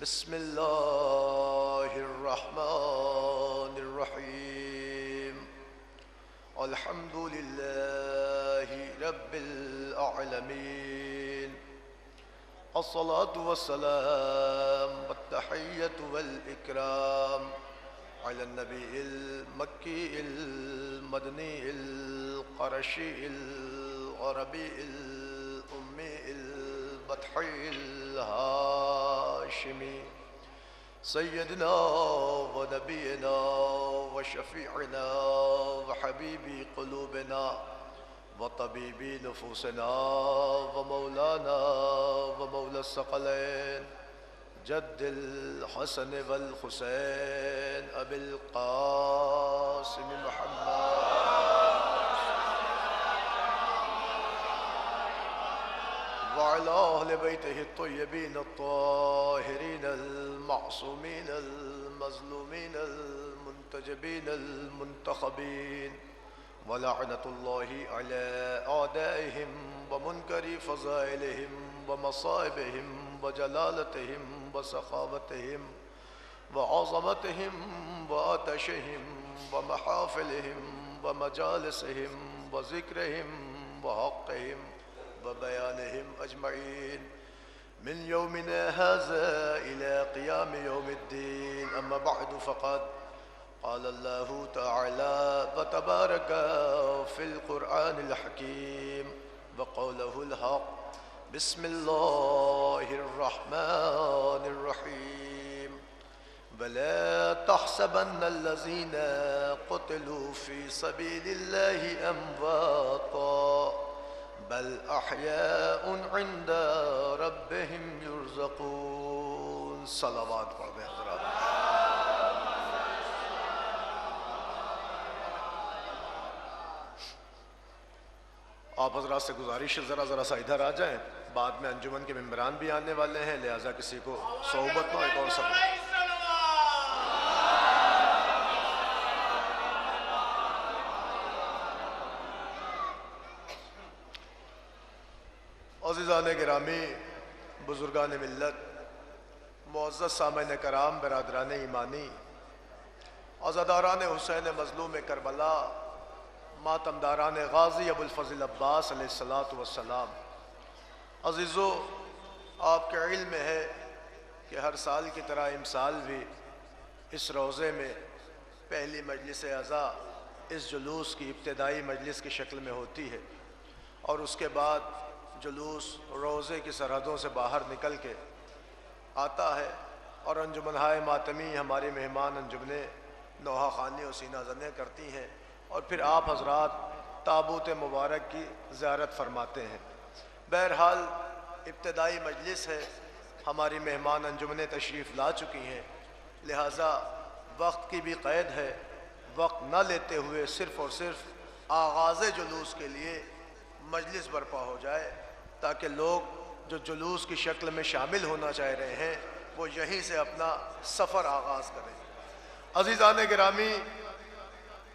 بسم الله الرحمن الرحيم الحمد لله رب العالمين الصلاة والسلام والتحية والإكرام على النبي المكي المدني القرشي العربي الأمي البطحي الهاشمي سيدنا ونبينا وشفيعنا وحبيب قلوبنا وطبيب نفوسنا ومولانا ومولى الثقلين جد الحسن والحسين أبي القاسم محمد وعلى أهل بيته الطيبين الطاهرين المعصومين المظلومين المنتجبين المنتخبين ولعنة الله على أعدائهم ومنكر فضائلهم ومصائبهم وجلالتهم وسخاوتهم وعظمتهم وآتشهم ومحافلهم ومجالسهم وذكرهم وحقهم وبيانهم أجمعين من يومنا هذا إلى قيام يوم الدين. أما بعد فقد قال الله تعالى وتبارك في القرآن الحكيم وقوله الحق بسم الله الرحمن الرحيم ولا تحسبن الذين قتلوا في سبيل الله أمواتا بل أحياء عند ربهم يرزقون. صلوات پڑھیں حضرات. آپ حضرات سے گزارش ہے ذرا سا ادھر آ جائیں، بعد میں انجمن کے ممبران بھی آنے والے ہیں، لہٰذا کسی کو صحبت نہ ایک اور سب. عزیزان گرامی، بزرگان ملت، معزز سامعین کرام، برادران ایمانی، عزاداران حسین مظلوم کربلا، ماتمداران غازی ابو الفضل عباس علیہ السلام. عزیزو، آپ کے علم میں ہے کہ ہر سال کی طرح امسال بھی اس روضے میں پہلی مجلس عزا اس جلوس کی ابتدائی مجلس کی شکل میں ہوتی ہے، اور اس کے بعد جلوس روضے کی سرحدوں سے باہر نکل کے آتا ہے، اور انجمنہائے ماتمی ہماری مہمان انجمن نوحہ خوانی و سینہ زنیں کرتی ہیں، اور پھر آپ حضرات تابوت مبارک کی زیارت فرماتے ہیں. بہرحال ابتدائی مجلس ہے، ہماری مہمان انجمنیں تشریف لا چکی ہیں، لہٰذا وقت کی بھی قید ہے. وقت نہ لیتے ہوئے صرف اور صرف آغاز جلوس کے لیے مجلس برپا ہو جائے، تاکہ لوگ جو جلوس کی شکل میں شامل ہونا چاہ رہے ہیں وہ یہیں سے اپنا سفر آغاز کریں. عزیزان گرامی،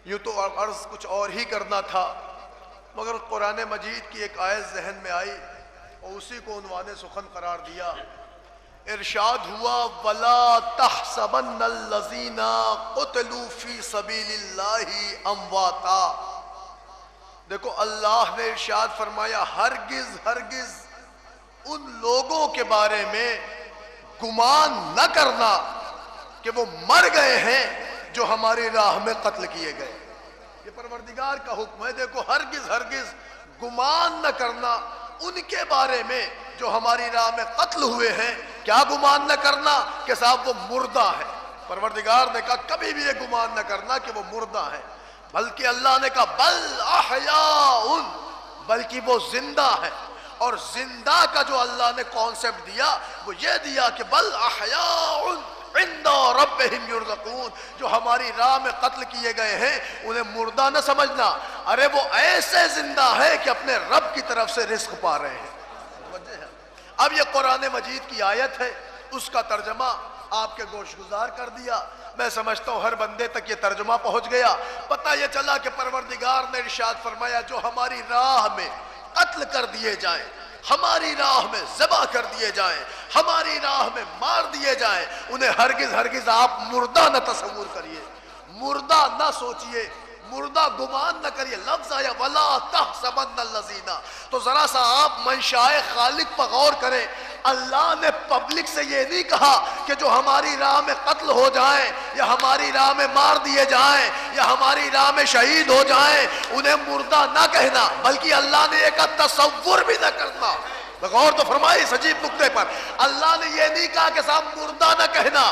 یوں تو عرض کچھ اور ہی کرنا تھا، مگر قرآن مجید کی ایک آیت ذہن میں آئی اور اسی کو عنوان سخن قرار دیا. ارشاد ہوا وَلَا تَحْسَبَنَّ الَّذِينَ قُتِلُوا فِي سَبِيلِ اللَّهِ أَمْوَاتًا. دیکھو، اللہ نے ارشاد فرمایا ہرگز ان لوگوں کے بارے میں گمان نہ کرنا کہ وہ مر گئے ہیں جو ہماری راہ میں قتل کیے گئے. یہ پروردگار کا حکم ہے. دیکھو، ہرگز گمان نہ کرنا ان کے بارے میں جو ہماری راہ میں قتل ہوئے ہیں. کیا گمان نہ کرنا کہ صاحب وہ مردہ ہے. پروردگار نے کہا کبھی بھی یہ گمان نہ کرنا کہ وہ مردہ ہے، بلکہ اللہ نے کہا بل احیاء، بلکہ وہ زندہ ہے. اور زندہ کا جو اللہ نے کانسیپٹ دیا وہ یہ دیا کہ بل احیاء عند ربہم یرزقون، جو ہماری راہ میں قتل کیے گئے ہیں انہیں مردہ نہ سمجھنا، ارے وہ ایسے زندہ ہے کہ اپنے رب کی طرف سے رزق پا رہے ہیں. اب یہ قرآن مجید کی آیت ہے، اس کا ترجمہ آپ کے گوش گزار کر دیا. میں سمجھتا ہوں ہر بندے تک یہ ترجمہ پہنچ گیا. پتہ یہ چلا کہ پروردگار نے ارشاد فرمایا جو ہماری راہ میں قتل کر دیے جائیں، ہماری راہ میں ذبح کر دیے جائیں، ہماری راہ میں مار دیے جائیں، انہیں ہرگز ہرگز آپ مردہ نہ تصور کریے، مردہ نہ سوچئے، مردہ گمان نہ کریے۔ لفظ آیا وَلَا تَحْسَبَنَّ الَّذِينَ، تو ذرا سا آپ منشائے خالق پر غور کریں۔ اللہ نے پبلک سے یہ نہیں کہا کہ جو ہماری راہ میں قتل ہو جائیں یا ہماری راہ میں مار دیے جائیں یا ہماری راہ میں شہید ہو جائیں انہیں مردہ نہ کہنا، بلکہ اللہ نے ایک تصور بھی نہ کرنا۔ غور تو فرمائے اس عجیب نقطے پر۔ اللہ نے یہ نہیں کہا کہ صاحب مردہ نہ کہنا،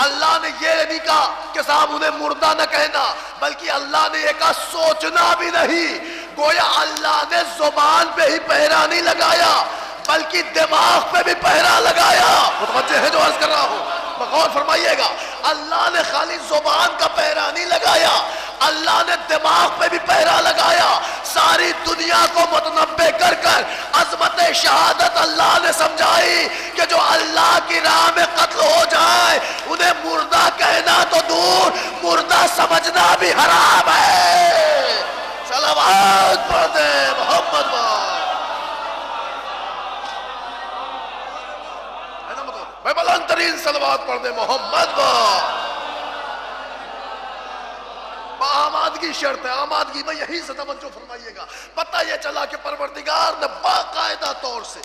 اللہ نے یہ نہیں کہا کہ صاحب انہیں مردہ نہ کہنا، بلکہ اللہ نے یہ کہا سوچنا بھی نہیں۔ گویا اللہ نے زبان پہ ہی پہرا نہیں لگایا بلکہ دماغ پہ بھی پہرا لگایا۔ متوجہ ہے جو عرض کر رہا ہوں؟ غور فرمائیے گا، اللہ نے خالی زبان کا پہرا نہیں لگایا، اللہ نے دماغ پہ بھی پہرا لگایا۔ ساری دنیا کو متنبع کر کر عظمت شہادت اللہ نے سمجھائی کہ جو اللہ کی راہ میں قتل ہو جائے انہیں مردہ کہنا تو دور، مردہ سمجھنا بھی حرام ہے۔ صلوات پڑھ دے محمد میں بلند ترین صلوات پڑھ دے محمد آمادگی شرط ہے، آمادگی میں یہی سے توجہ فرمائیے گا۔ پتہ یہ چلا کہ پروردگار نے باقاعدہ طور سے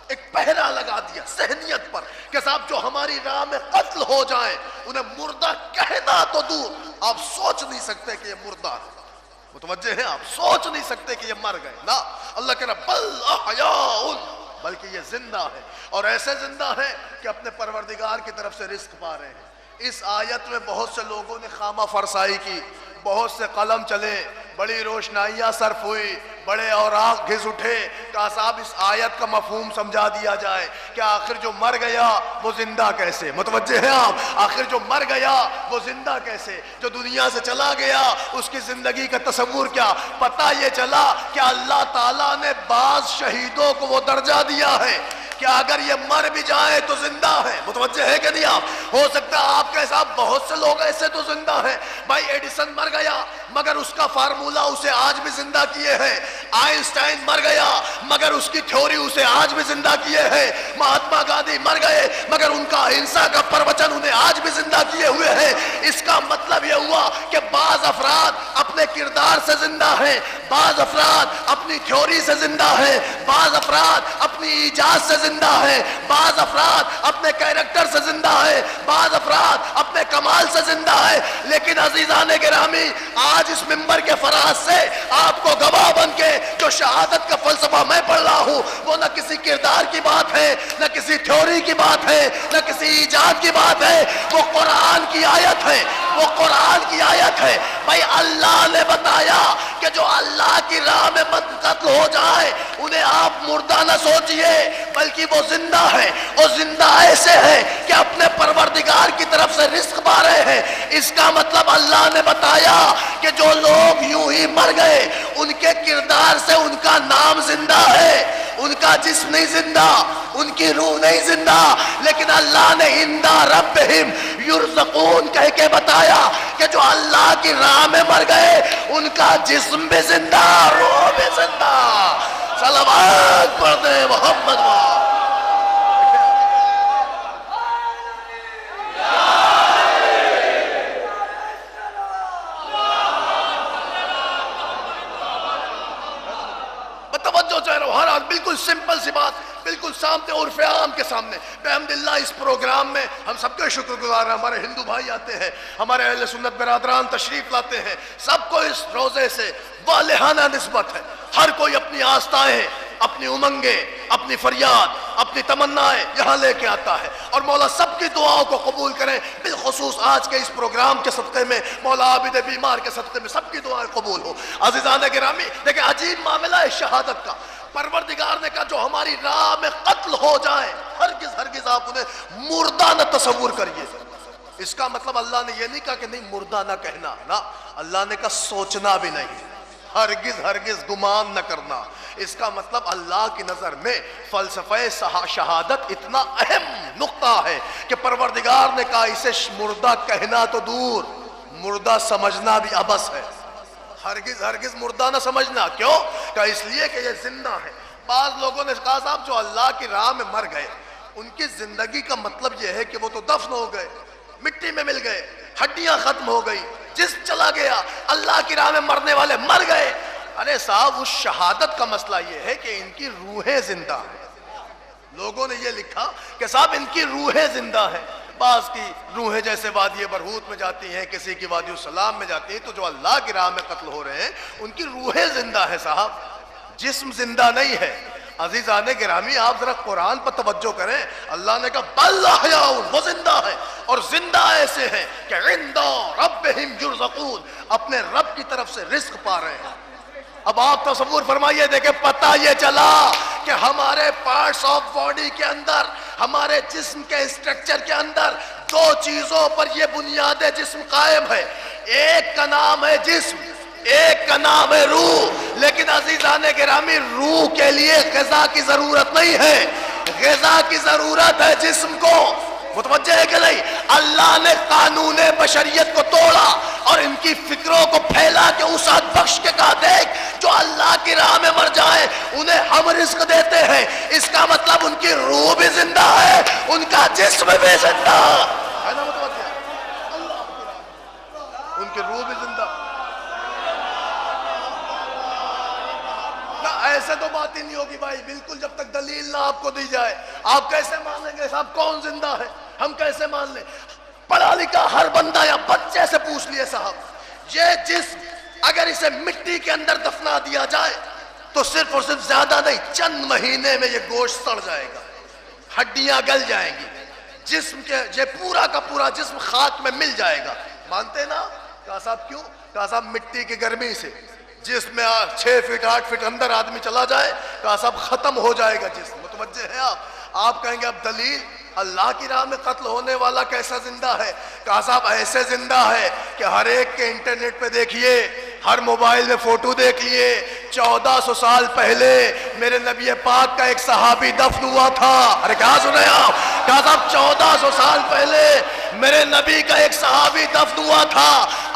ایک پہرا لگا دیا ذہنیت پر کہ صاحب جو ہماری راہ میں قتل ہو جائیں انہیں مردہ کہنا تو دور، آپ سوچ نہیں سکتے کہ یہ مردہ ہے۔ متوجہ ہیں؟ آپ سوچ نہیں سکتے کہ یہ مر گئے، نہ، اللہ کہہ رہا بل احیاء، بلکہ یہ زندہ ہے، اور ایسے زندہ ہیں کہ اپنے پروردگار کی طرف سے رزق پا رہے ہیں۔ اس آیت میں بہت سے لوگوں نے خامہ فرسائی کی، بہت سے قلم چلے، بڑی روشنائیاں صرف ہوئی، بڑے اوراق گھس اٹھے، کہا صاحب اس آیت کا مفہوم سمجھا دیا جائے کہ آخر جو مر گیا وہ زندہ کیسے؟ متوجہ ہیں آپ؟ آخر جو مر گیا وہ زندہ کیسے؟ جو دنیا سے چلا گیا اس کی زندگی کا تصور کیا؟ پتہ یہ چلا کہ اللہ تعالیٰ نے بعض شہیدوں کو وہ درجہ دیا ہے کہ اگر یہ مر بھی جائے تو زندہ ہے۔ متوجہ ہے کہ نہیں آپ؟ ہو سکتا ہے آپ کے ساتھ بہت سے لوگ ایسے تو زندہ ہیں، بھائی ایڈیسن مر گیا مگر اس کا فارمولہ اسے آج بھی زندہ کیے ہیں، آئنسٹائن مر گیا مگر اس کی تھیوری اسے آج بھی زندہ کیے ہیں، مہاتما گاندھی مر گئے مگر ان کا اہنسا کا پروچن انہیں آج بھی زندہ کیے ہوئے ہیں۔ اس کا مطلب یہ ہوا کہ بعض افراد اپنے کردار سے زندہ ہیں، بعض افراد اپنی تھیوری سے زندہ ہیں، بعض افراد اپنی ایجاد سے زندہ ہے، بعض افراد اپنے کیریکٹر سے زندہ ہے، بعض افراد اپنے کمال سے زندہ ہے۔ لیکن عزیزان گرامی، آج اس منبر کے فراز سے آپ کو گواہ بن کے جو شہادت کا فلسفہ میں پڑھ رہا ہوں وہ نہ کسی کردار کی بات ہے، نہ کسی تھیوری کی بات ہے، نہ کسی ایجاد کی بات ہے، وہ قرآن کی آیت ہے، وہ قرآن کی آیت ہے۔ بھائی اللہ نے بتایا کہ جو اللہ کی راہ میں قتل ہو جائے انہیں آپ مردہ نہ سوچئے بلکہ وہ زندہ ہے، اور زندہ ایسے ہے کہ اپنے پروردگار کی طرف سے رزق پا رہے ہیں۔ اس کا مطلب اللہ نے بتایا کہ جو لوگ یوں ہی مر گئے ان کے کردار سے ان کا نام زندہ ہے، ان کا جسم نہیں زندہ، ان کی روح نہیں زندہ، لیکن اللہ نے اِنَّ رَبِّهِمْ یرزقون کہہ کے بتایا کہ جو اللہ کی راہ میں مر گئے ان کا جسم بھی زندہ، روح بھی زندہ۔ صلوات پڑھ دے محمد توجہ چاہ رہا ہوں ہر آج بالکل سمپل سی بات، بالکل سامنے عرف عام کے سامنے۔ بحمداللہ اس پروگرام میں ہم سب کے شکر گزار ہیں، ہمارے ہندو بھائی آتے ہیں، ہمارے اہل سنت برادران تشریف لاتے ہیں، سب کو اس روزے سے والہانہ نسبت ہے۔ ہر کوئی اپنی آستائیں، اپنی امنگیں، اپنی فریاد، اپنی تمنائیں یہاں لے کے آتا ہے، اور مولا سب کی دعاؤں کو قبول کریں۔ بالخصوص آج کے اس پروگرام کے صدقے میں مولا عابد بیمار کے صدقے میں سب کی دعائیں قبول ہو۔ عزیزان گرامی، دیکھیں عجیب معاملہ ہے شہادت کا۔ پروردگار نے کہا جو ہماری راہ میں قتل ہو جائیں ہرگز ہرگز آپ انہیں مردہ نہ تصور کریے۔ اس کا مطلب اللہ نے یہ نہیں کہا کہ نہیں مردہ نہ کہنا، نہ، اللہ نے کہا سوچنا بھی نہیں، ہرگز ہرگز گمان نہ کرنا۔ اس کا مطلب اللہ کی نظر میں فلسفہ شہادت اتنا اہم نقطہ ہے کہ پروردگار نے کہا اسے مردہ کہنا تو دور، مردہ سمجھنا بھی عبث ہے۔ ہرگز ہرگز مردہ نہ سمجھنا، کیوں؟ کہ اس لیے کہ یہ زندہ ہے۔ بعض لوگوں نے کہا صاحب جو اللہ کی راہ میں مر گئے ان کی زندگی کا مطلب یہ ہے کہ وہ تو دفن ہو گئے، مٹی میں مل گئے، ہڈیاں ختم ہو گئی، جسم چلا گیا، اللہ کی راہ میں مرنے والے مر گئے۔ ارے صاحب اس شہادت کا مسئلہ یہ ہے کہ ان کی روحیں زندہ ہیں۔ لوگوں نے یہ لکھا کہ صاحب ان کی روحیں زندہ ہیں۔ بعض کی روحیں جیسے وادی برہوت میں جاتی ہیں، کسی کی وادی السلام میں جاتی ہیں، تو جو اللہ کی راہ میں قتل ہو رہے ہیں ان کی روحیں زندہ ہیں صاحب، جسم زندہ نہیں ہے۔ عزیزان گرامی آپ ذرا قرآن پر توجہ کریں، اللہ نے کہا بل احیاء، وہ زندہ ہے، اور زندہ ایسے ہیں کہ عند ربہم یرزقون، اپنے رب کی طرف سے رزق پا رہے ہیں۔ اب آپ تصور فرمائیے، دیکھیں پتہ یہ چلا کہ ہمارے پارٹس آف باڈی کے اندر، ہمارے جسم کے اسٹرکچر کے اندر دو چیزوں پر یہ بنیاد جسم قائم ہے، ایک کا نام ہے جسم، ایک کا نام ہے روح۔ لیکن عزیزان گرامی روح کے لیے غذا کی ضرورت نہیں ہے، غذا کی ضرورت ہے جسم کو۔ متوجہ ہے کہ نہیں؟ اللہ نے قانون بشریت کو توڑا اور ان کی فکروں کو پھیلا کے وسعت بخش کے کہا دیکھ جو اللہ کی راہ میں مر جائے انہیں ہم رزق دیتے ہیں۔ اس کا مطلب ان کی روح بھی زندہ ہے، ان کا جسم بھی زندہ ہے نا؟ متوجہ اللہ کی راہ میں ان کی روح بھی زندہ۔ ایسے تو بات ہی نہیں ہوگی بھائی، بالکل جب تک دلیل نہ آپ کو دی جائے آپ کیسے مان لیں گے صاحب کون زندہ ہے؟ ہم کیسے مان لیں؟ پڑھا لکھا ہر بندہ یا بچے سے پوچھ لیے صاحب یہ جسم اگر اسے مٹی کے اندر دفنا دیا جائے تو صرف اور صرف زیادہ نہیں، چند مہینے میں یہ گوشت سڑ جائے گا، ہڈیاں گل جائیں گی، جسم کے یہ پورا کا پورا جسم خاک میں مل جائے گا۔ مانتے نا؟ کہا صاحب کیوں؟ کہا صاحب مٹی کی گرمی سے جس میں 6 فٹ 8 فٹ اندر آدمی چلا جائے کہا صاحب ختم ہو جائے گا جسم۔ متوجہ ہے آپ کہیں گے اب دلیل اللہ کی راہ میں قتل ہونے والا کیسا زندہ ہے؟ کہا صاحب ایسے زندہ ہے کہ ہر ایک کے انٹرنیٹ پہ دیکھیے، ہر موبائل میں فوٹو دیکھ لیے، 1400 سال پہلے میرے نبی پاک کا ایک صحابی دفن ہوا تھا۔ ارے کیا سنے آپ؟ کہا صاحب 1400 سال پہلے میرے نبی کا ایک صحابی دفن ہوا تھا،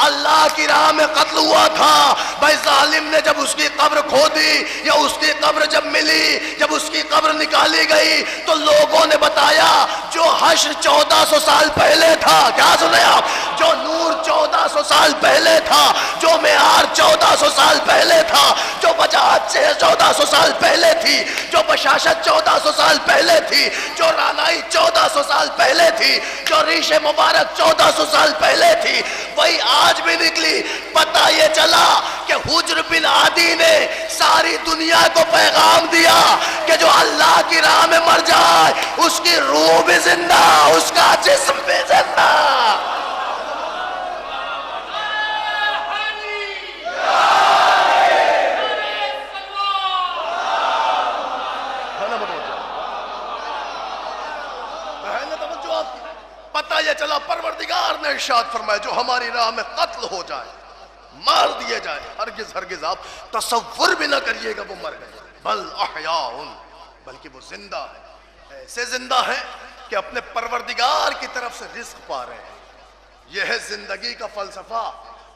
اللہ کی راہ میں قتل ہوا تھا۔ بھائی ظالم نے جب اس کی قبر کھودی یا اس کی قبر جب ملی، جب اس کی قبر نکالی گئی تو لوگوں نے بتایا جو حشر 1400 سال پہلے تھا، کیا سنے آپ؟ جو نور 1400 سال پہلے تھا، جو معیار 1400 سال پہلے تھا، جو وجاہت سے 1400 سال پہلے تھی، جو بشاشت 1400 سال پہلے تھی، جو رانائی 1400 سال پہلے تھی، جو ریش مبارک 1400 سال پہلے تھی، وہی آج بھی نکلی۔ پتہ یہ چلا کہ حجر بن عدی نے ساری دنیا کو پیغام دیا کہ جو اللہ کی راہ میں مر جائے اس کی روح بھی زندہ، اس کا جسم بھی زندہ۔ پتہ یہ چلا پروردگار نے ارشاد فرمایا جو ہماری راہ میں قتل ہو جائے، مار دیے جائے، ہرگز ہرگز آپ تصور بھی نہ کریے گا وہ مر گئے، بل احیاء، بلکہ وہ زندہ ہے، ایسے زندہ ہے کہ اپنے پروردگار کی طرف سے رزق پا رہے ہیں۔ یہ ہے زندگی کا فلسفہ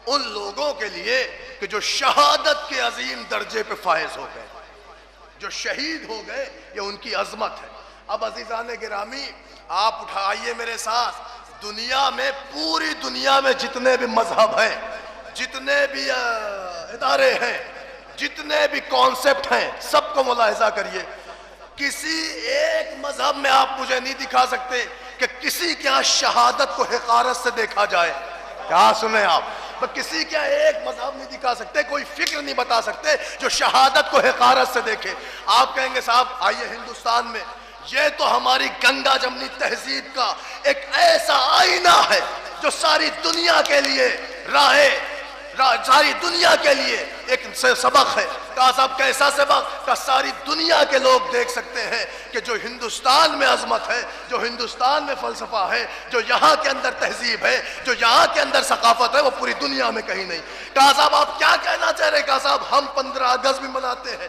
ان لوگوں کے لیے کہ جو شہادت کے عظیم درجے پہ فائز ہو گئے، جو شہید ہو گئے، یہ ان کی عظمت ہے۔ اب عزیزان گرامی آپ اٹھائیے میرے ساتھ، دنیا میں پوری دنیا میں جتنے بھی مذہب ہیں، جتنے بھی ادارے ہیں، جتنے بھی کانسیپٹ ہیں، سب کو ملاحظہ کریے۔ کسی ایک مذہب میں آپ مجھے نہیں دکھا سکتے کہ کسی کے ہاں شہادت کو حقارت سے دیکھا جائے۔ کیا سنیں آپ؟ کسی کے ایک مذہب نہیں دکھا سکتے، کوئی فکر نہیں بتا سکتے جو شہادت کو حقارت سے دیکھے۔ آپ کہیں گے صاحب آئیے ہندوستان میں یہ تو ہماری گنگا جمنی تہذیب کا ایک ایسا آئینہ ہے جو ساری دنیا کے لیے ساری دنیا کے لیے ایک سبق ہے۔ کہا صاحب کیسا سبق؟ کہ ساری دنیا کے لوگ دیکھ سکتے ہیں کہ جو ہندوستان میں عظمت ہے، جو ہندوستان میں فلسفہ ہے، جو یہاں کے اندر تہذیب ہے، جو یہاں کے اندر ثقافت ہے، وہ پوری دنیا میں کہیں نہیں۔ کہا صاحب آپ کیا کہنا چاہ رہے ہیں؟ کہا صاحب ہم 15 اگست بھی مناتے ہیں،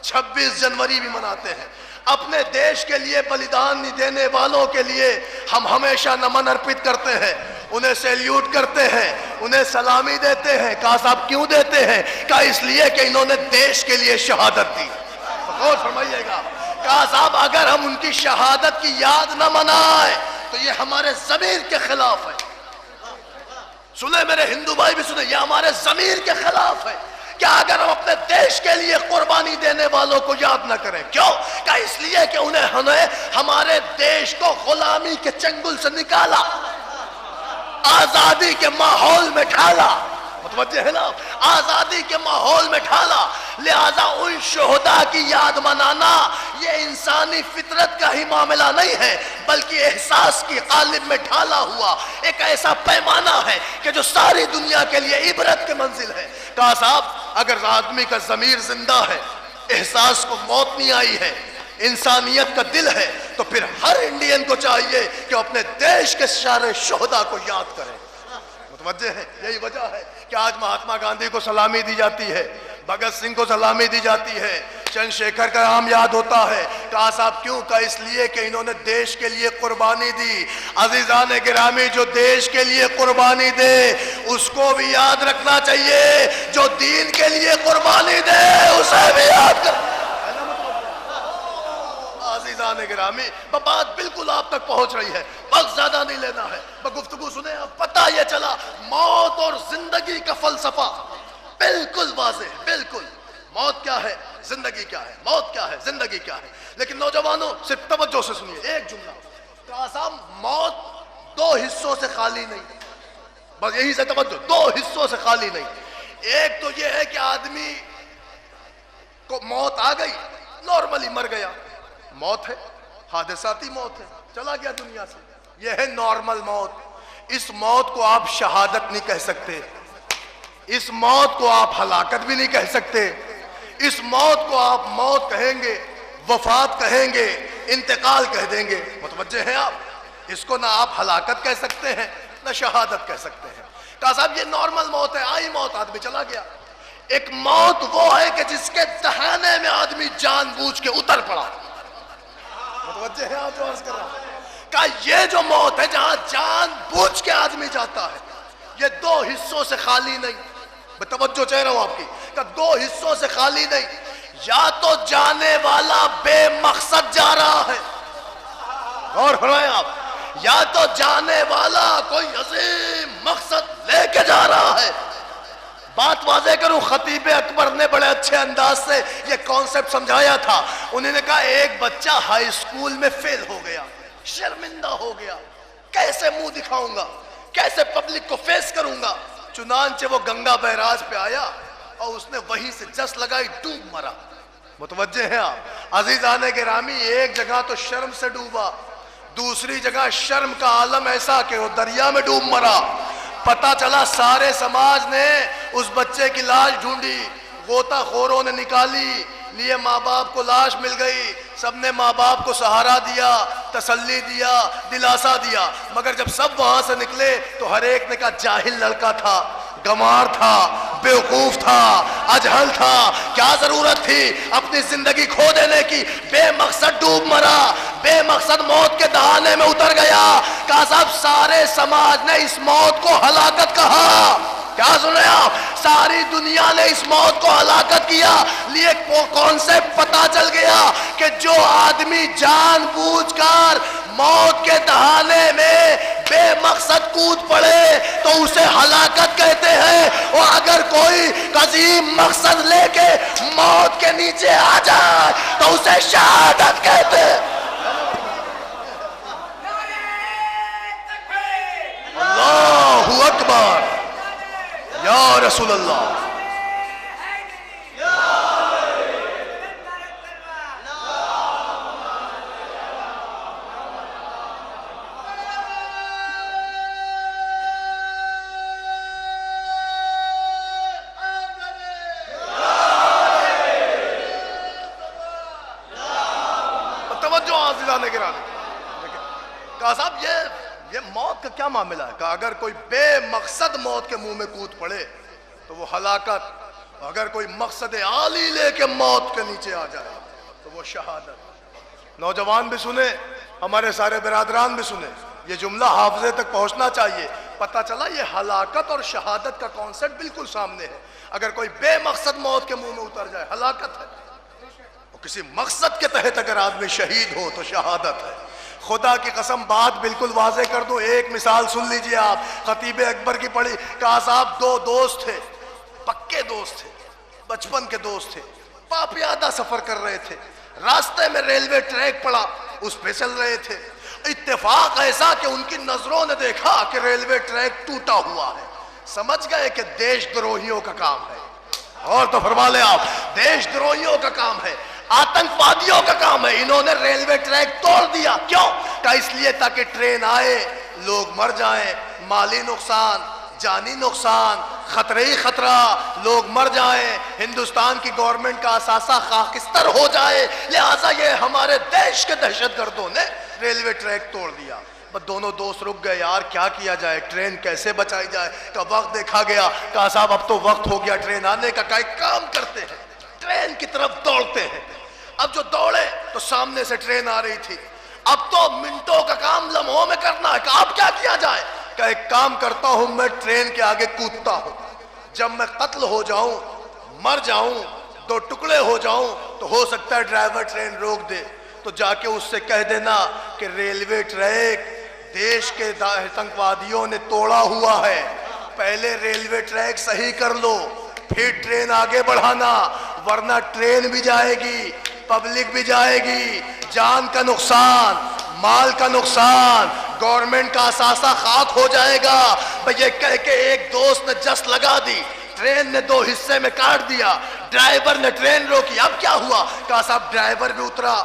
26 جنوری بھی مناتے ہیں، اپنے دیش کے لیے بلیدان دینے والوں کے لیے ہم ہمیشہ نمن ارپت کرتے ہیں، انہیں سیلیوٹ کرتے ہیں، انہیں سلامی دیتے ہیں۔ کہا صاحب کیوں دیتے ہیں؟ کہا اس لیے کہ انہوں نے دیش کے لیے شہادت دی۔ غور فرمائیے گا، کہا صاحب اگر ہم ان کی شہادت کی یاد نہ منائیں تو یہ ہمارے ضمیر کے خلاف ہے. سنیں میرے ہندو بھائی بھی سنیں، یہ ہمارے ضمیر کے خلاف ہے. کیا اگر ہم اپنے دیش کے لیے قربانی دینے والوں کو یاد نہ کریں؟ کیوں؟ کہ اس لیے کہ انہیں ہمارے دیش کو غلامی کے چنگل سے نکالا، آزادی کے ماحول میں ڈھالا. متوجہ ہے نا؟ آزادی کے ماحول میں ڈھالا. لہذا ان شہداء کی یاد منانا یہ انسانی فطرت کا ہی معاملہ نہیں ہے، بلکہ احساس کی قالب میں ڈھالا ہوا ایک ایسا پیمانہ ہے کہ جو ساری دنیا کے لیے عبرت کے منزل ہے. کہا صاحب اگر آدمی کا ضمیر زندہ ہے، احساس کو موت نہیں آئی ہے، انسانیت کا دل ہے، تو پھر ہر انڈین کو چاہیے کہ اپنے دیش کے سارے شہداء کو یاد کرے. متوجہ ہے؟ یہی وجہ ہے کہ آج مہاتما گاندھی کو سلامی دی جاتی ہے، بھگت سنگھ کو سلامی دی جاتی ہے، چندر شیکھر کا نام یاد ہوتا ہے. کہا صاحب کیوں؟ کہ اس لیے کہ انہوں نے دیش کے لیے قربانی دی. عزیزان گرامی، جو دیش کے لیے قربانی دے اس کو بھی یاد رکھنا چاہیے، جو دین کے لیے قربانی دے اسے بھی یاد کر. عزیزان گرامی، بات بالکل آپ تک پہنچ رہی ہے، وقت زیادہ نہیں لینا ہے، گفتگو سنیں. اب پتہ یہ چلا موت اور زندگی کا فلسفہ بالکل واضح ہے. بالکل موت کیا ہے، زندگی کیا ہے، موت کیا ہے، زندگی کیا ہے. لیکن نوجوانوں صرف توجہ سے سنیے ایک جملہ. کہا صاحب موت دو حصوں سے خالی نہیں، بس یہی سے توجہ، دو حصوں سے خالی نہیں. ایک تو یہ ہے کہ آدمی کو موت آ گئی، نارملی مر گیا، موت ہے، حادثاتی موت ہے، چلا گیا دنیا سے، یہ ہے نارمل موت. اس موت کو آپ شہادت نہیں کہہ سکتے، اس موت کو آپ ہلاکت بھی نہیں کہہ سکتے. اس موت کو آپ موت کہیں گے، وفات کہیں گے، انتقال کہہ دیں گے. متوجہ ہیں آپ؟ اس کو نہ آپ ہلاکت کہہ سکتے ہیں نہ شہادت کہہ سکتے ہیں. کہا صاحب یہ نارمل موت ہے، آئی موت، آدمی چلا گیا. ایک موت وہ ہے کہ جس کے دہانے میں آدمی جان بوجھ کے اتر پڑا. متوجہ ہے آپ جو عرض کر رہا ہوں؟ کہا یہ جو موت ہے جہاں جان بوجھ کے آدمی جاتا ہے، یہ دو حصوں سے خالی نہیں. میں توجہ چاہ رہا ہوں آپ کی، کہ دو حصوں سے خالی نہیں. یا تو جانے والا بے مقصد جا رہا ہے، غور فرمائیں آپ، یا تو جانے والا کوئی عظیم مقصد لے کے جا رہا ہے. بات واضح کروں، خطیب اکبر نے بڑے اچھے انداز سے یہ کانسیپٹ سمجھایا تھا. انہوں نے کہا ایک بچہ ہائی اسکول میں فیل ہو گیا، شرمندہ ہو گیا، کیسے منہ دکھاؤں گا، کیسے پبلک کو فیس کروں گا. چنانچہ وہ گنگا بیراج پہ آیا اور اس نے وہیں سے جس لگائی، ڈوب مرا. متوجہ ہیں آپ؟ عزیزان گرامی، ایک جگہ تو شرم سے ڈوبا، دوسری جگہ شرم کا عالم ایسا کہ وہ دریا میں ڈوب مرا. پتہ چلا سارے سماج نے اس بچے کی لاش ڈھونڈی، غوطہ خوروں نے نکالی، لیے ماں باپ کو لاش مل گئی. سب نے ماں باپ کو سہارا دیا، تسلی دیا، دلاسا دیا. مگر جب سب وہاں سے نکلے تو ہر ایک نے کہا جاہل لڑکا تھا، گنوار تھا، بیوقوف تھا، اجہل تھا، کیا ضرورت تھی اپنی زندگی کھو دینے کی. بے مقصد ڈوب مرا، بے مقصد موت کے دہانے میں اتر گیا. کہا صاحب سارے سماج نے اس موت کو ہلاکت کہا. کیا سن رہے آپ؟ ساری دنیا نے اس موت کو ہلاکت کیا. لیے کانسیپٹ پتا چل گیا کہ جو آدمی جان بوجھ کر موت کے دہانے میں بے مقصد کود پڑے تو اسے ہلاکت کہتے ہیں، اور اگر کوئی عظیم مقصد لے کے موت کے نیچے آ جائے تو اسے شہادت کہتے ہیں. اللہ اکبر، یا رسول اللہ. کہا صاحب یہ موت کا کیا معاملہ ہے؟ کہا اگر کوئی بے مقصد موت کے منہ میں کود پڑے تو وہ ہلاکت، اگر کوئی مقصد عالی لے کے موت کے نیچے آ جائے تو وہ شہادت. نوجوان بھی سنیں، ہمارے سارے برادران بھی سنیں، یہ جملہ حافظے تک پہنچنا چاہیے. پتہ چلا یہ ہلاکت اور شہادت کا کانسیپٹ بالکل سامنے ہے. اگر کوئی بے مقصد موت کے منہ میں اتر جائے ہلاکت ہے. کسی مقصد کے تحت اگر آدمی شہید ہو تو شہادت ہے۔ خدا کی قسم بات بالکل واضح کر دوں، ایک مثال سن لیجئے آپ، خطیب اکبر کی پڑھی، کہا صاحب دو دوست تھے، پکے دوست تھے، بچپن کے دوست تھے، پاپیادہ سفر کر رہے تھے، راستے میں ریلوے ٹریک پڑا، اس پہ چل رہے تھے، اتفاق ایسا کہ ان کی نظروں نے دیکھا کہ ریلوے ٹریک ٹوٹا ہوا ہے، سمجھ گئے کہ دیش دروہیوں کا کام ہے، اور تو فرما لیں آپ، دیش دروہیوں کا کام ہے، آتنکوادیوں کا کام ہے، انہوں نے ریلوے ٹریک توڑ دیا، کیوں؟ کہ اس لیے تاکہ ٹرین آئے، لوگ مر جائیں، مالی نقصان، جانی نقصان، خطرے ہی خطرہ، لوگ مر جائیں، ہندوستان کی گورنمنٹ کا اثاثہ خاکستر ہو جائے، لہٰذا یہ ہمارے دیش کے دہشت گردوں نے ریلوے ٹریک توڑ دیا۔ بس دونوں دوست رک گئے، یار کیا کیا جائے، ٹرین کیسے بچائی جائے، کہ وقت دیکھا گیا، کہا صاحب اب تو وقت ہو گیا ٹرین آنے کا، کہ ایک کام کرتے ہیں، ٹرین کی طرف دوڑتے ہیں۔ اب جو دوڑے تو سامنے سے ٹرین آ رہی تھی، اب تو منٹوں کا کام لمحوں میں کرنا ہے، کہ اب کیا کیا جائے، کہ ایک کام کرتا ہوں میں ٹرین کے آگے کودتا ہوں، جب میں قتل ہو جاؤں، مر جاؤں، دو ٹکڑے ہو جاؤں تو ہو سکتا ہے ڈرائیور ٹرین روک دے، تو جا کے اس سے کہہ دینا کہ ریلوے ٹریک دیش کے آتنکوادیوں نے توڑا ہوا ہے، پہلے ریلوے ٹریک صحیح کر لو پھر ٹرین آگے بڑھانا، ورنہ ٹرین بھی جائے گی، پبلک بھی جائے گی، جان کا نقصان، مال کا نقصان، گورنمنٹ کا اثاثہ خاک ہو جائے گا۔ بھئی یہ کہہ کے ایک دوست نے جس لگا دی، ٹرین نے دو حصے میں کاٹ دیا، ڈرائیور نے ٹرین روکی، اب کیا ہوا؟ کہا صاحب ڈرائیور بھی اترا،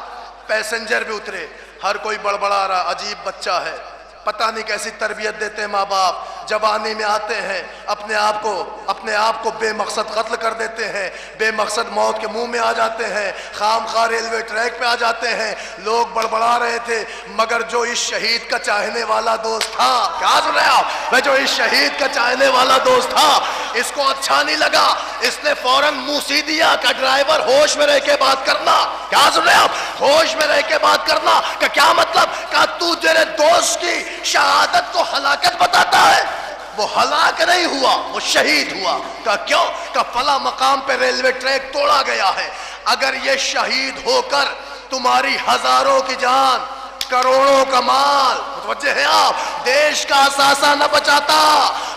پیسنجر بھی اترے، ہر کوئی بڑبڑا رہا، عجیب بچہ ہے، پتہ نہیں کیسی تربیت دیتے ہیں ماں باپ، جوانی میں آتے ہیں اپنے آپ کو بے مقصد قتل کر دیتے ہیں، بے مقصد موت کے منہ میں آ جاتے ہیں، خام خواہ ریلوے ٹریک پہ آ جاتے ہیں۔ لوگ بڑبڑا رہے تھے، مگر جو اس شہید کا چاہنے والا دوست تھا، کیا سن رہے آپ، جو اس شہید کا چاہنے والا دوست تھا، اس کو اچھا نہیں لگا، اس نے فوراً منہ سی دیا کہ ڈرائیور ہوش میں رہ کے بات کرنا، کیا سن رہے آپ، ہوش میں رہ کے بات کرنا، کہ کیا مطلب، کہ تو تیرے دوست کی شہادت کو ہلاکت بتاتا ہے، وہ ہلاک نہیں ہوا، وہ شہید ہوا۔ کہ کیوں؟ کہ فلاں مقام پہ ریلوے ٹریک توڑا گیا ہے، اگر یہ شہید ہو کر تمہاری ہزاروں کی جان، کروڑوں کا مال، متوجہ ہیں آپ، دیش کا اثاثہ نہ بچاتا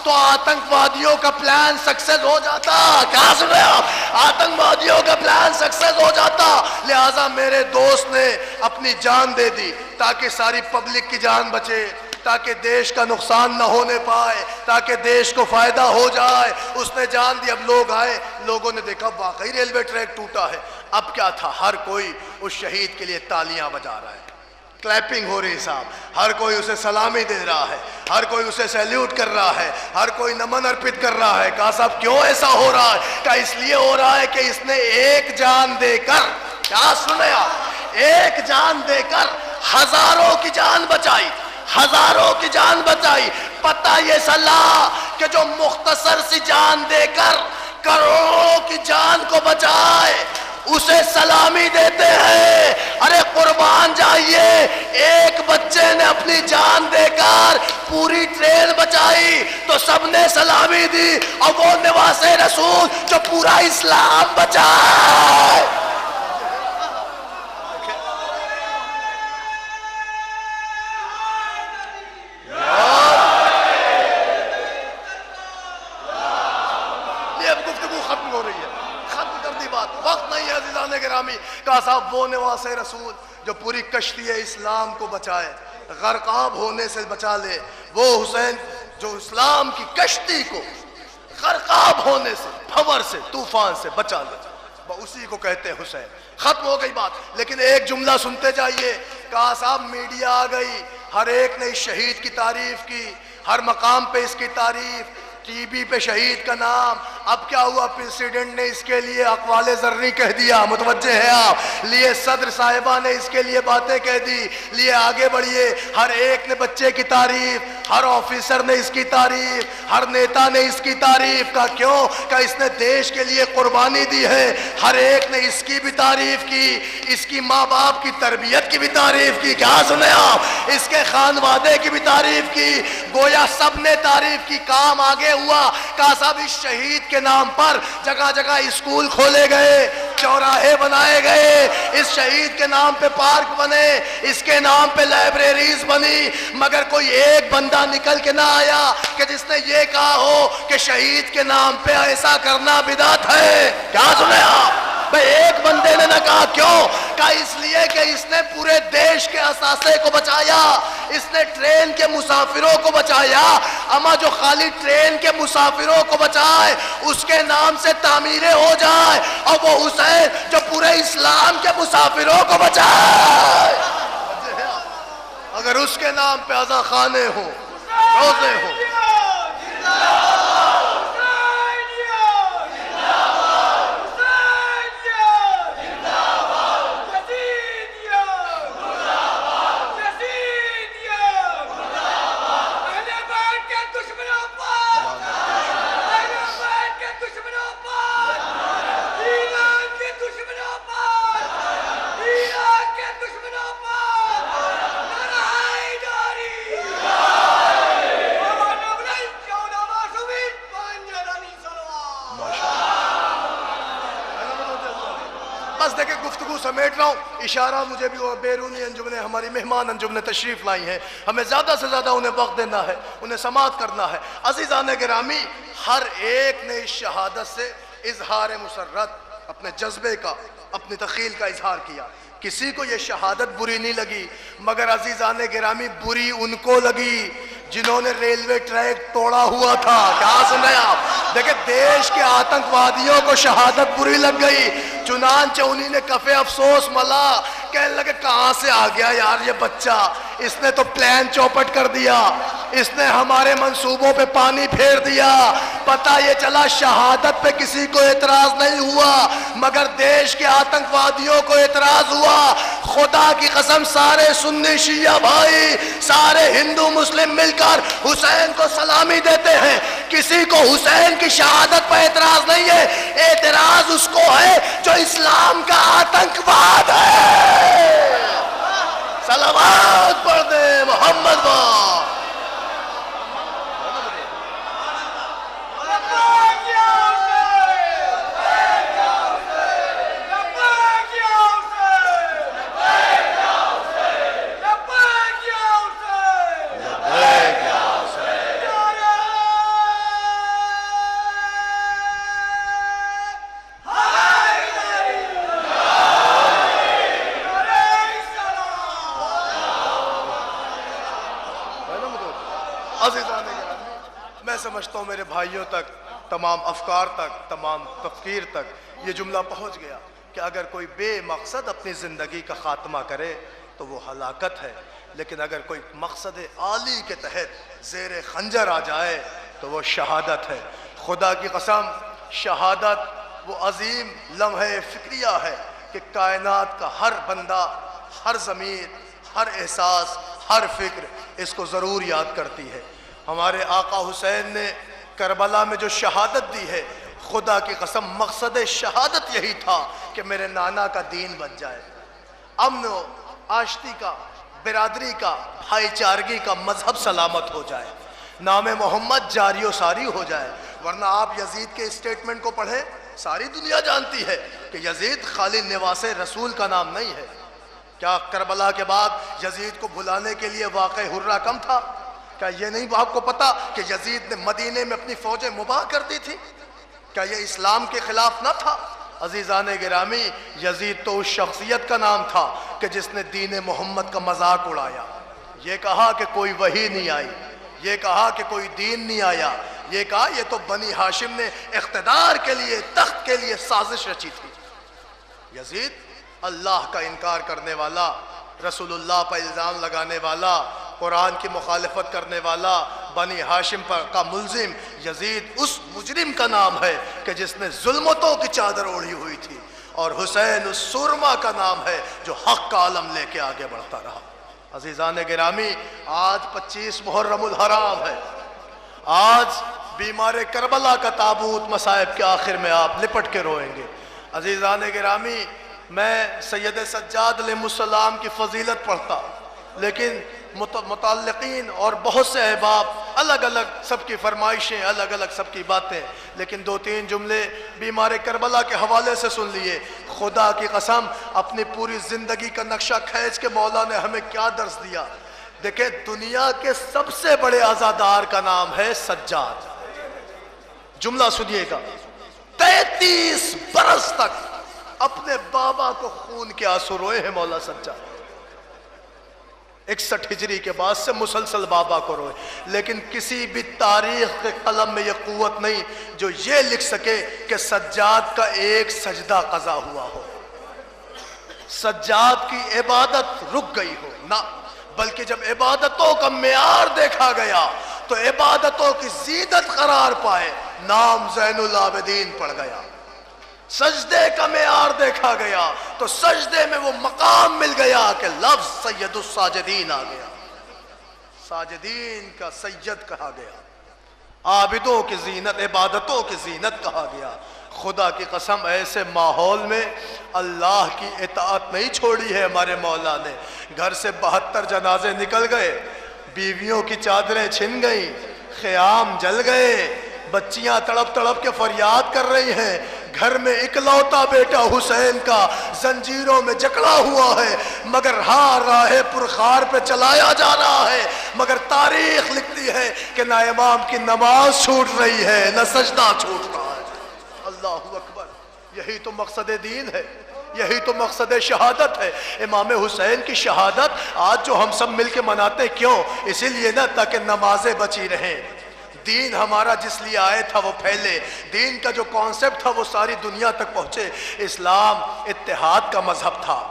تو آتنکوادیوں کا پلان سکسیس ہو جاتا، کیا سن رہے آپ، آتنکوادیوں کا پلان سکسیس ہو جاتا، لہٰذا میرے دوست نے اپنی جان دے دی تاکہ ساری پبلک کی جان بچے، تاکہ دیش کا نقصان نہ ہونے پائے، تاکہ دیش کو فائدہ ہو جائے، اس نے جان دی۔ اب لوگ آئے، لوگوں نے دیکھا واقعی ریلوے ٹریک ٹوٹا ہے، اب کیا تھا، ہر کوئی اس شہید کے لیے تالیاں بجا رہا ہے، کلیپنگ ہو رہی صاحب، ہر کوئی اسے سلامی دے رہا ہے، ہر کوئی اسے سیلیوٹ کر رہا ہے، ہر کوئی نمن ارپت کر رہا ہے۔ کہا صاحب کیوں ایسا ہو رہا ہے؟ کہ اس لیے ہو رہا ہے کہ اس نے ایک جان دے کر، کیا سنے آپ، ایک جان دے کر ہزاروں کی جان بچائی، ہزاروں کی جان بچائی۔ پتہ یہ صلاح کہ جو مختصر سی جان دے کر کروڑوں کی جان کو بچائے اسے سلامی دیتے ہیں۔ ارے قربان جائیے، ایک بچے نے اپنی جان دے کر پوری ٹرین بچائی تو سب نے سلامی دی، اور وہ نواز رسول جو پورا اسلام بچائے۔ کہا صاحب وہ نواز رسول جو پوری کشتی اسلام کو بچائے، غرقاب ہونے سے بچا لے، وہ حسین جو اسلام کی کشتی کو غرقاب ہونے سے، بھنور سے، طوفان سے بچا لے، اسی کو کہتے ہیں حسین۔ ختم ہو گئی بات، لیکن ایک جملہ سنتے جائیے۔ کہا صاحب میڈیا آ گئی، ہر ایک نے اس شہید کی تعریف کی، ہر مقام پہ اس کی تعریف، ٹی وی پہ شہید کا نام۔ اب کیا ہوا، پریزیڈنٹ نے اس کے لیے اقوال ذری کہہ دیا، متوجہ ہے آپ، لیے صدر صاحبہ نے اس کے لیے باتیں کہہ دی، لیے آگے بڑھیے، ہر ایک نے بچے کی تعریف، ہر آفیسر نے اس کی تعریف، ہر نیتا نے اس کی تعریف۔ کا کیوں؟ کہ اس نے دیش کے لیے قربانی دی ہے۔ ہر ایک نے اس کی بھی تعریف کی، اس کی ماں باپ کی تربیت کی بھی تعریف کی، کیا سنے آپ، اس کے خانوادے کی بھی تعریف کی، گویا سب نے تعریف کی۔ کام آگے ہوا، کہا صاحب اس شہید کے نام پر جگہ جگہ اسکول کھولے گئے، چوراہے بنائے گئے، اس شہید کے نام پہ پارک بنے، اس کے نام پہ لائبریریز بنی، مگر کوئی ایک بندہ نکل کے نہ آیا کہ جس نے یہ کہا ہو کہ شہید کے نام پہ ایسا کرنا بدعت ہے۔ کیا سنے آپ؟ بھئی ایک بندے نے نہ کہا، کیوں؟ کہا اس لیے کہ اس نے پورے دیش کے اثاثے کو بچایا، اس نے ٹرین کے مسافروں کو بچایا، اما جو خالی ٹرین کے مسافروں کو بچائے اس کے نام سے تعمیریں ہو جائے، اور وہ حسین جو پورے اسلام کے مسافروں کو بچائے، اگر اس کے نام پہ عزا خانے ہوں، روزے ہوں۔ بس دیکھیں گفتگو سمیٹ رہا ہوں، اشارہ مجھے بھی اور بیرونی انجمنیں ہماری مہمان انجمنیں تشریف لائی ہیں، ہمیں زیادہ سے زیادہ انہیں وقت دینا ہے، انہیں سماعت کرنا ہے۔ عزیزان گرامی، ہر ایک نے اس شہادت سے اظہار مسرت، اپنے جذبے کا، اپنی تخیل کا اظہار کیا۔ کسی کو یہ شہادت بری نہیں لگی، مگر عزیزان گرامی بری ان کو لگی جنہوں نے ریلوے ٹریک توڑا ہوا تھا۔ کیا سنے آپ؟ دیکھیں دیش کے آتنکوادیوں کو شہادت بری لگ گئی، چنانچہ انہی نے کفِ افسوس ملا، کہنے لگے کہاں سے آ گیا یار یہ بچہ، اس نے تو پلان چوپٹ کر دیا، اس نے ہمارے منصوبوں پہ پانی پھیر دیا۔ پتہ یہ چلا شہادت پہ کسی کو اعتراض نہیں ہوا، مگر دیش کے آتنکوادیوں کو اعتراض ہوا۔ خدا کی قسم سارے سنی شیعہ بھائی، سارے ہندو مسلم مل کر حسین کو سلامی دیتے ہیں، کسی کو حسین کی شہادت پر اعتراض نہیں ہے، اعتراض اس کو ہے جو اسلام کا آتنکواد ہے۔ صلوات پڑھ دے محمد با۔ عزیزان گرامی، میں سمجھتا ہوں میرے بھائیوں تک، تمام افکار تک، تمام تفکیر تک یہ جملہ پہنچ گیا کہ اگر کوئی بے مقصد اپنی زندگی کا خاتمہ کرے تو وہ ہلاکت ہے، لیکن اگر کوئی مقصد عالی کے تحت زیر خنجر آ جائے تو وہ شہادت ہے۔ خدا کی قسم شہادت وہ عظیم لمحہ فکریہ ہے کہ کائنات کا ہر بندہ، ہر ضمیر، ہر احساس، ہر فکر اس کو ضرور یاد کرتی ہے۔ ہمارے آقا حسین نے کربلا میں جو شہادت دی ہے، خدا کی قسم مقصد شہادت یہی تھا کہ میرے نانا کا دین بن جائے، امن و آشتی کا، برادری کا، بھائی چارگی کا مذہب سلامت ہو جائے، نام محمد جاری و ساری ہو جائے۔ ورنہ آپ یزید کے اسٹیٹمنٹ کو پڑھیں، ساری دنیا جانتی ہے کہ یزید خالی نواس رسول کا نام نہیں ہے۔ کیا کربلا کے بعد یزید کو بھلانے کے لیے واقع حرہ کم تھا؟ کیا یہ نہیں آپ کو پتا کہ یزید نے مدینے میں اپنی فوجیں مباح کر دی تھی؟ کیا یہ اسلام کے خلاف نہ تھا؟ عزیزان گرامی، یزید تو اس شخصیت کا نام تھا کہ جس نے دین محمد کا مذاق اڑایا، یہ کہا کہ کوئی وحی نہیں آئی، یہ کہا کہ کوئی دین نہیں آیا، یہ کہا یہ تو بنی ہاشم نے اقتدار کے لیے، تخت کے لیے سازش رچی تھی۔ یزید اللہ کا انکار کرنے والا، رسول اللہ پر الزام لگانے والا، قرآن کی مخالفت کرنے والا، بنی ہاشم پر کا ملزم یزید اس مجرم کا نام ہے کہ جس نے ظلمتوں کی چادر اوڑھی ہوئی تھی، اور حسین اس سرما کا نام ہے جو حق کا علم لے کے آگے بڑھتا رہا۔ عزیزان گرامی، آج 25 محرم الحرام ہے، آج بیمار کربلا کا تابوت مصائب کے آخر میں آپ لپٹ کے روئیں گے۔ عزیزان گرامی، میں سید سجاد علیہ السلام کی فضیلت پڑھتا، لیکن متعلقین اور بہت سے احباب الگ الگ سب کی فرمائشیں، الگ الگ سب کی باتیں، لیکن دو تین جملے بیمار کربلا کے حوالے سے سن لیے۔ خدا کی قسم اپنی پوری زندگی کا نقشہ کھینچ کے مولا نے ہمیں کیا درس دیا۔ دیکھیں دنیا کے سب سے بڑے عزادار کا نام ہے سجاد۔ جملہ سنیے گا، 33 برس تک اپنے بابا کو خون کے آنسو روئے ہیں مولا سجاد۔ 61 ہجری کے بعد سے مسلسل بابا کو روئے، لیکن کسی بھی تاریخ کے قلم میں یہ قوت نہیں جو یہ لکھ سکے کہ سجاد کا ایک سجدہ قضا ہوا ہو، سجاد کی عبادت رک گئی ہو، نہ، بلکہ جب عبادتوں کا معیار دیکھا گیا تو عبادتوں کی زینت قرار پائے، نام زین العابدین پڑ گیا۔ سجدے کا معیار دیکھا گیا تو سجدے میں وہ مقام مل گیا کہ لفظ سید الساجدین آ گیا، ساجدین کا سید کہا گیا، عابدوں کی زینت، عبادتوں کی زینت کہا گیا۔ خدا کی قسم ایسے ماحول میں اللہ کی اطاعت نہیں چھوڑی ہے ہمارے مولا نے۔ گھر سے 72 جنازے نکل گئے، بیویوں کی چادریں چھن گئیں، خیام جل گئے، بچیاں تڑپ تڑپ کے فریاد کر رہی ہیں، گھر میں اکلوتا بیٹا حسین کا زنجیروں میں جکڑا ہوا ہے، مگر ہاں راہ پرخار پہ چلایا جا رہا ہے، مگر تاریخ لکھتی ہے کہ نہ امام کی نماز چھوٹ رہی ہے نہ سجدہ چھوٹ رہا ہے۔ اللہ اکبر، یہی تو مقصد دین ہے، یہی تو مقصد شہادت ہے۔ امام حسین کی شہادت آج جو ہم سب مل کے مناتے کیوں؟ اسی لیے نا تاکہ نمازیں بچی رہیں، دین ہمارا جس لیے آئے تھا وہ پھیلے، دین کا جو کانسیپٹ تھا وہ ساری دنیا تک پہنچے۔ اسلام اتحاد کا مذہب تھا،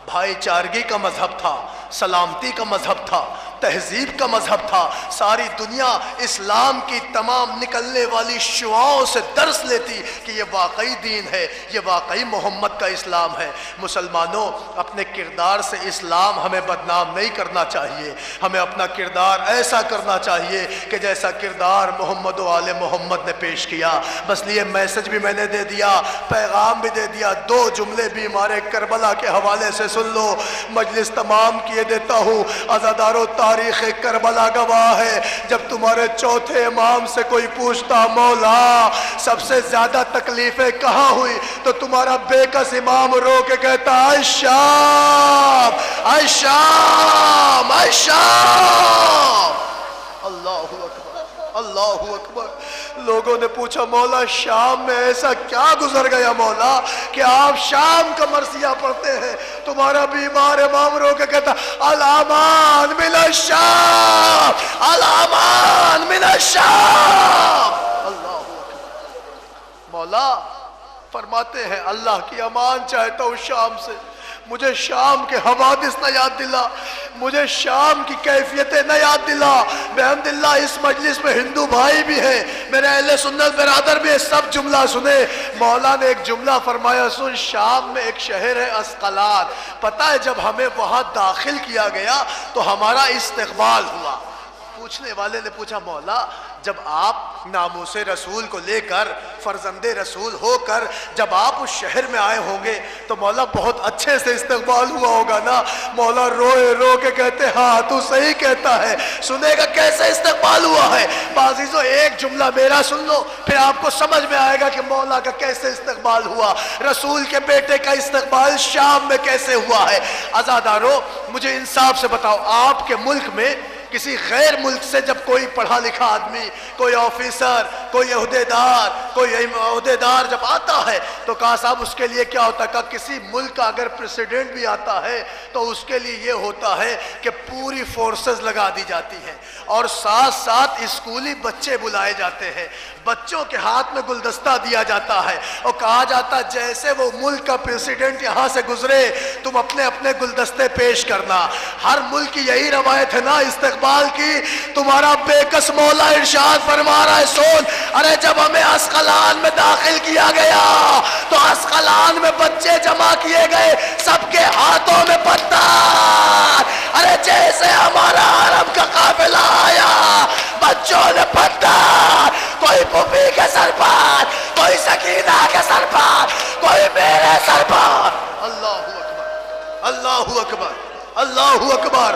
بھائی چارگی کا مذہب تھا، سلامتی کا مذہب تھا، تہذیب کا مذہب تھا۔ ساری دنیا اسلام کی تمام نکلنے والی شعاعوں سے درس لیتی کہ یہ واقعی دین ہے، یہ واقعی محمد کا اسلام ہے۔ مسلمانوں، اپنے کردار سے اسلام ہمیں بدنام نہیں کرنا چاہیے، ہمیں اپنا کردار ایسا کرنا چاہیے کہ جیسا کردار محمد و آل محمد نے پیش کیا۔ بس یہ میسج بھی میں نے دے دیا، پیغام بھی دے دیا۔ 2 جملے بھی ہمارے کربلا کے حوالے سے سن لو، مجلس تمام کیے دیتا ہوں۔ عزادارو، تاریخ کربلا گواہ ہے، جب تمہارے چوتھے امام سے کوئی پوچھتا مولا سب سے زیادہ تکلیفیں کہاں ہوئی، تو تمہارا بے کس امام رو کے کہتا اے شام، اے شام، اے شام۔ اللہ اکبر، اللہ اکبر۔ لوگوں نے پوچھا مولا شام میں ایسا کیا گزر گیا مولا کہ آپ شام کا مرثیہ پڑھتے ہیں؟ تمہارا بیمار امام رو کے کہتا الامان من الشام، الامان من الشام۔ اللہ اکبر۔ مولا فرماتے ہیں اللہ کی امان چاہتا ہوں شام سے، مجھے شام کے حوادث نہ یاد دلا، مجھے شام کی کیفیتیں نہ یاد دلا۔ بحمداللہ اس مجلس میں ہندو بھائی بھی ہیں، میرے اہل سنت برادر بھی، سب جملہ سنے۔ مولا نے ایک جملہ فرمایا، سن، شام میں ایک شہر ہے اسقلان، پتہ ہے جب ہمیں وہاں داخل کیا گیا تو ہمارا استقبال ہوا۔ پوچھنے والے نے پوچھا مولا جب آپ ناموس رسول کو لے کر، فرزند رسول ہو کر جب آپ اس شہر میں آئے ہوں گے تو مولا بہت اچھے سے استقبال ہوا ہوگا نا؟ مولا روئے رو کے کہتے ہاں تو صحیح کہتا ہے۔ سنے گا کیسے استقبال ہوا ہے؟ عزیزو ایک جملہ میرا سن لو، پھر آپ کو سمجھ میں آئے گا کہ مولا کا کیسے استقبال ہوا، رسول کے بیٹے کا استقبال شام میں کیسے ہوا ہے۔ عزادارو، مجھے انصاف سے بتاؤ، آپ کے ملک میں کسی غیر ملک سے جب کوئی پڑھا لکھا آدمی، کوئی آفیسر، کوئی عہدیدار جب آتا ہے تو کہا صاحب اس کے لیے کیا ہوتا ہے؟ کہا کسی ملک کا اگر پریسیڈنٹ بھی آتا ہے تو اس کے لیے یہ ہوتا ہے کہ پوری فورسز لگا دی جاتی ہیں اور ساتھ ساتھ اسکولی بچے بلائے جاتے ہیں، بچوں کے ہاتھ میں گلدستہ دیا جاتا ہے اور کہا جاتا ہے جیسے وہ ملک کا پریسیڈنٹ یہاں سے گزرے تم اپنے اپنے گلدستے پیش کرنا۔ ہر ملک کی یہی روایت ہے نا استقبال کی۔ تمہارا بے کس مولا ارشاد فرما رہا ہے، سن، ارے جب ہمیں اسقلان میں داخل کیا گیا تو اسقلان میں بچے جمع کیے گئے، سب کے ہاتھوں میں پتھر، ارے جیسے ہمارا عرب کا قافلہ آیا بچوں نے پتھر، کوئی پھوپھی کے سر پر، کوئی سکینہ کے سر پر، کوئی میرے سر پر۔ اللہ اکبر، اللہ اکبر، اللہ اکبر۔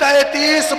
33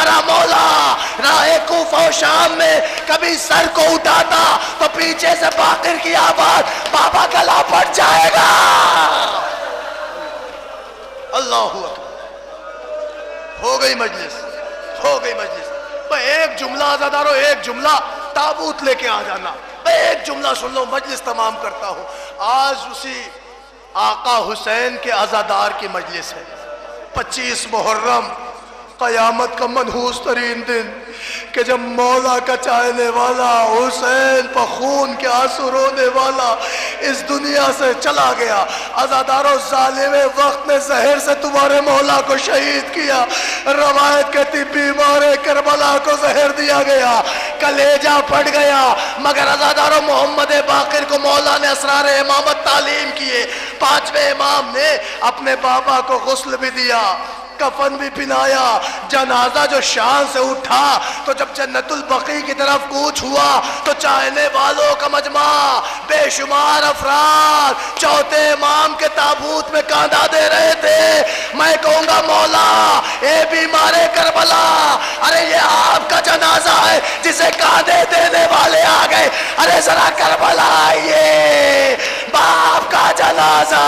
ہمارا مولا راہ کوفہ و شام میں کبھی سر کو اٹھاتا تو پیچھے سے باقر کی آواز بابا گلا پھٹ جائے گا. اللہ اکبر. ہو گئی مجلس، ہو گئی مجلس. بھئی ایک جملہ عزادارو، ایک جملہ تابوت لے کے آ جانا. بھئی ایک جملہ سن لو، مجلس تمام کرتا ہوں. آج اسی آقا حسین کے عزادار کی مجلس ہے. 25 محرم، قیامت کا منحوس ترین دن کہ جب مولا کا چاہنے والا حسین پر خون کے آنسو رونے والا اس دنیا سے چلا گیا. عزادارو، ظالم وقت نے زہر سے تمہارے مولا کو شہید کیا. روایت کہتی بیمار کربلا کو زہر دیا گیا، کلیجہ پھٹ گیا. مگر عزادارو، محمد باقر کو مولا نے اسرار امامت تعلیم کیے. 5ویں امام نے اپنے بابا کو غسل بھی دیا، کفن بھی پہنایا. جنازہ جو شان سے اٹھا تو جب جنت البقیع کی طرف کوچ ہوا تو چاہنے والوں کا مجمع، بے شمار افراد چوتھے امام کے تابوت میں کاندھا دے رہے تھے. میں کہوں گا مولا، اے بیمار کربلا، ارے یہ آپ کا جنازہ ہے جسے کاندھے دینے والے آ گئے. ارے ذرا کربلا آئیے، باپ کا جنازہ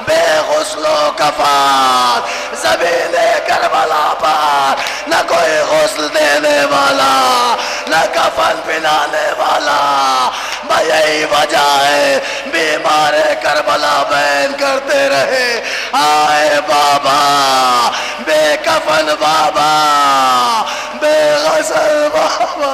بے غسل و کفن، زمین کربلا پر نہ کوئی غسل دینے والا، نہ کفن پہنانے والا. یہی وجہ ہے بیمار کربلا بیان کرتے رہے، آئے بابا بے کفن، بابا بے غسل، بابا